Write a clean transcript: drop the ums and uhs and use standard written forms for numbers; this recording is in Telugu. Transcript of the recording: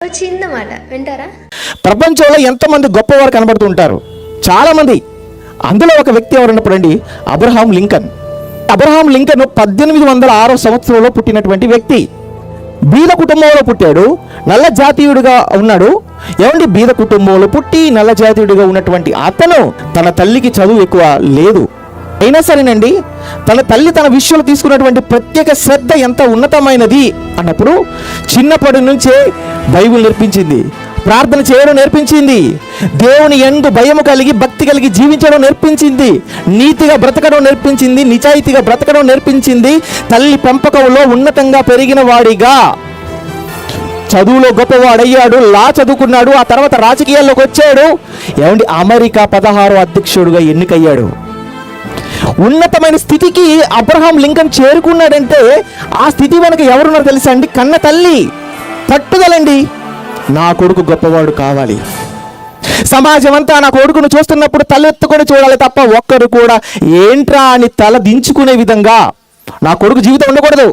చిన్న మాట వింటారా? ప్రపంచంలో ఎంతమంది గొప్పవారు కనబడుతుంటారు, చాలామంది. అందులో ఒక వ్యక్తి ఎవరన్నప్పుడు అండి, అబ్రహాం లింకన్. అబ్రహాం లింకన్ 1806 సంవత్సరంలో పుట్టినటువంటి వ్యక్తి. బీద కుటుంబంలో పుట్టాడు, నల్ల జాతీయుడిగా ఉన్నాడు. ఏమండి, బీద కుటుంబంలో పుట్టి నల్ల జాతీయుడిగా ఉన్నటువంటి అతను తన తల్లికి చదువు ఎక్కువ లేదు. అయినా సరేనండి, తన తల్లి తన విషయంలో తీసుకున్నటువంటి ప్రత్యేక శ్రద్ధ ఎంత ఉన్నతమైనది అన్నప్పుడు చిన్నప్పటి నుంచే బైబిల్ నేర్పించింది, ప్రార్థన చేయడం నేర్పించింది, దేవుని యందు భయము కలిగి భక్తి కలిగి జీవించడం నేర్పించింది, నీతిగా బ్రతకడం నేర్పించింది, నిజాయితీగా బ్రతకడం నేర్పించింది. తల్లి పెంపకంలో ఉన్నతంగా పెరిగిన వాడిగా చదువులో గొప్పవాడయ్యాడు, లా చదువుకున్నాడు. ఆ తర్వాత రాజకీయాల్లోకి వచ్చాడు. ఏమండి, అమెరికా 16వ అధ్యక్షుడుగా ఎన్నికయ్యాడు. ఉన్నతమైన స్థితికి అబ్రహాం లింకన్ చేరుకున్నాడంటే ఆ స్థితి వెనక ఎవరున్నారో తెలుసా అండి? కన్న తల్లి పట్టుదలండి. నా కొడుకు గొప్పవాడు కావాలి. సమాజం అంతా నా కొడుకును చూస్తున్నప్పుడు తలెత్తుకొని చూడాలి తప్ప ఒక్కరు కూడా ఏంట్రా అని తల దించుకునే విధంగా నా కొడుకు జీవితం ఉండకూడదు.